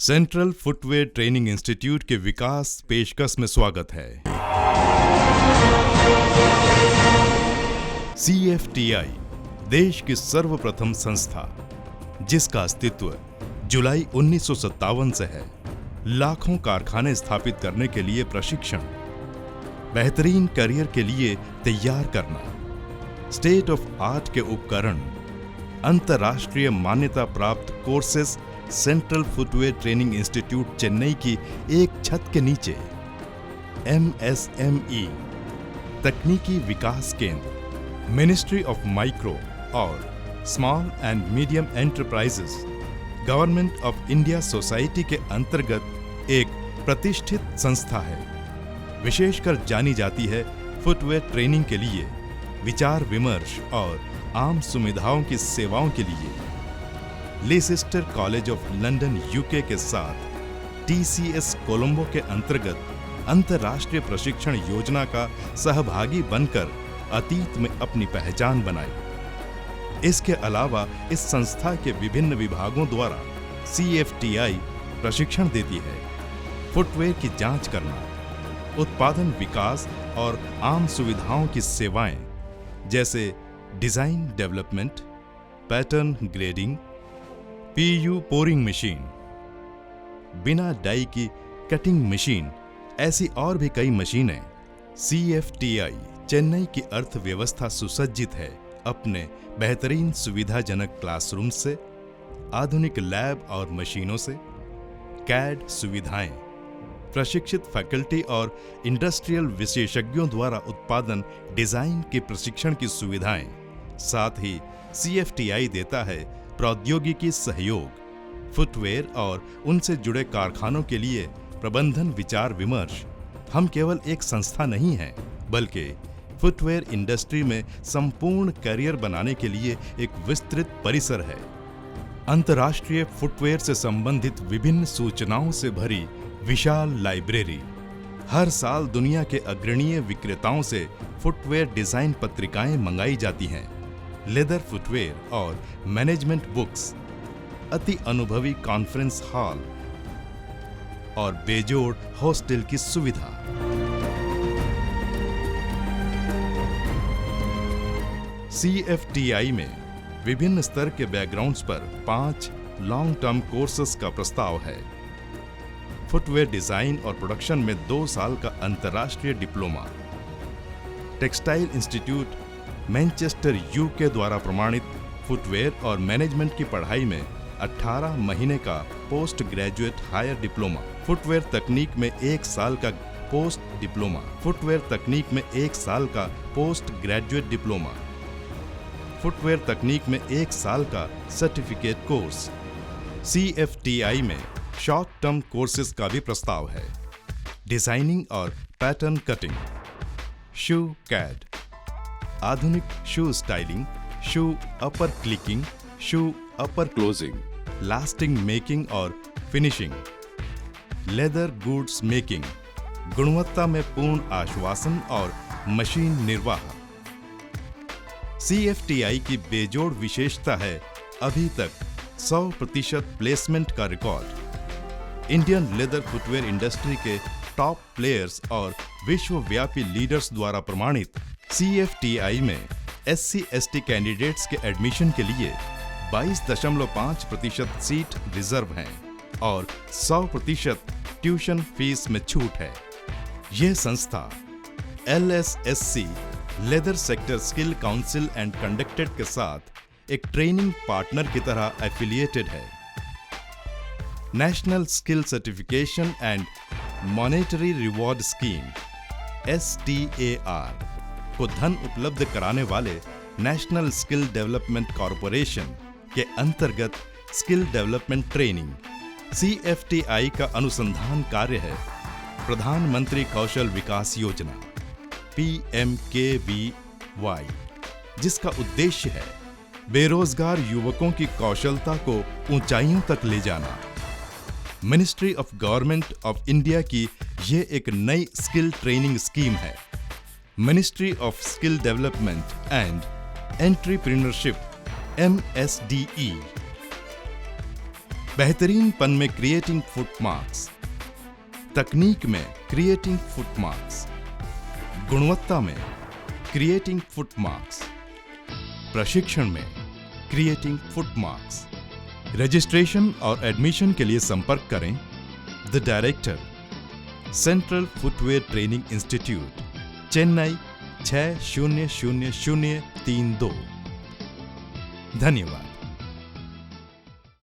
Central footwear training institute के विकास पेशकश में स्वागत है। CFTI देश की सर्वप्रथम संस्था जिसका अस्तित्व जुलाई 1957 से है, लाखों कारखाने स्थापित करने के लिए प्रशिक्षण, बेहतरीन करियर के लिए तैयार करना, स्टेट ऑफ आर्ट के उपकरण, अंतर्राष्ट्रीय मान्यता प्राप्त courses central footwear training institute Chennai की एक छत के नीचे MSME तकनीकी विकास केंद्र, मिनिस्ट्री ऑफ माइक्रो और small and medium enterprises, government of India society के अंतर्गत एक प्रतिष्ठित संस्था है। विशेषकर जानी जाती है फुटवेयर ट्रेनिंग के लिए, विचार विमर्श और आम सुविधाओं की सेवाओं के लिए। Leicester college of London UK के साथ TCS कोलंबो के अंतर्गत अंतर्राष्ट्रीय प्रशिक्षण योजना का सहभागी बनकर अतीत में अपनी पहचान बनाई। इसके अलावा इस संस्था के विभिन्न विभागों द्वारा CFTI प्रशिक्षण देती है फुटवेयर की जांच करना, उत्पादन विकास और आम सुविधाओं की सेवाएं जैसे design development, pattern grading, PU pouring machine, बिना डाई की कटिंग मशीन, ऐसी और भी कई मशीनें। CFTI चेन्नई की अर्थव्यवस्था सुसज्जित है अपने बेहतरीन सुविधाजनक क्लासरूम से, आधुनिक लैब और मशीनों से, CAD सुविधाएं, प्रशिक्षित फैकल्टी और इंडस्ट्रियल विशेषज्ञों द्वारा उत्पादन डिजाइन के प्रशिक्षण की सुविधाएं। साथ ही CFTI देता है प्रौद्योगिकी सहयोग, फुटवेयर और उनसे जुड़े कारखानों के लिए प्रबंधन विचार विमर्श। हम केवल एक संस्था नहीं हैं, बल्कि फुटवेयर इंडस्ट्री में संपूर्ण करियर बनाने के लिए एक विस्तृत परिसर है। अंतर्राष्ट्रीय फुटवेयर से संबंधित विभिन्न सूचनाओं से भरी विशाल लाइब्रेरी। हर साल दुनिया के अग्रणीय विक्रेताओं से फुटवेयर डिजाइन पत्रिकाएं मंगाई जाती हैं, लेदर फुटवेयर और मैनेजमेंट बुक्स, अति अनुभवी कॉन्फ्रेंस हॉल और बेजोड़ हॉस्टल की सुविधा। CFTI में विभिन्न स्तर के बैकग्राउंड्स पर 5 लॉन्ग टर्म कोर्सेस का प्रस्ताव है। फुटवेयर डिजाइन और प्रोडक्शन में 2 साल का अंतर्राष्ट्रीय diploma, textile institute Manchester UK द्वारा प्रमाणित फुटवेयर और मैनेजमेंट की पढ़ाई में 18 महीने का post graduate higher diploma, footwear तकनीक में 1 साल का पोस्ट डिप्लोमा, फुटवेयर तकनीक में 1 साल का पोस्ट ग्रेजुएट डिप्लोमा, फुटवेयर तकनीक में 1 साल का सर्टिफिकेट कोर्स। CFTI में शॉर्ट टर्म कोर्सेज का भी प्रस्ताव है। डिजाइनिंग और पैटर्न कटिंग, शू CAD, आधुनिक शू स्टाइलिंग, शू अपर क्लिकिंग, शू अपर क्लोजिंग, लास्टिंग मेकिंग और फिनिशिंग, लेदर गुड्स मेकिंग, गुणवत्ता में पूर्ण आश्वासन और मशीन निर्वाह। CFTI की बेजोड़ विशेषता है अभी तक 100% प्लेसमेंट का record. Indian leather footwear industry के टॉप प्लेयर्स और विश्वव्यापी लीडर्स द्वारा प्रमाणित CFTI में SC/ST कैंडिडेट्स के एडमिशन के लिए 22.5% सीट रिजर्व हैं और 100% ट्यूशन फीस में छूट है। यह संस्था LSSC leather sector skill council and conducted के साथ एक ट्रेनिंग पार्टनर की तरह एफिलिएटेड है। National skill certification and monetary reward scheme STAR को धन उपलब्ध कराने वाले नेशनल स्किल डेवलपमेंट कॉरपोरेशन के अंतर्गत स्किल डेवलपमेंट ट्रेनिंग। CFTI का अनुसंधान कार्य है प्रधानमंत्री कौशल विकास योजना PMKVY, जिसका उद्देश्य है बेरोजगार युवकों की कौशलता को ऊंचाइयों तक ले जाना। Ministry of government of India की यह एक नई स्किल ट्रेनिंग स्कीम है। Ministry of skill development and entrepreneurship MSDE बेहतरीन पन में क्रिएटिंग फुटमार्क्स, तकनीक में क्रिएटिंग फुटमार्क्स, गुणवत्ता में क्रिएटिंग फुटमार्क्स, प्रशिक्षण में क्रिएटिंग फुटमार्क्स। रजिस्ट्रेशन और एडमिशन के लिए संपर्क करें the director, central footwear training institute, Chennai 600032। धन्यवाद।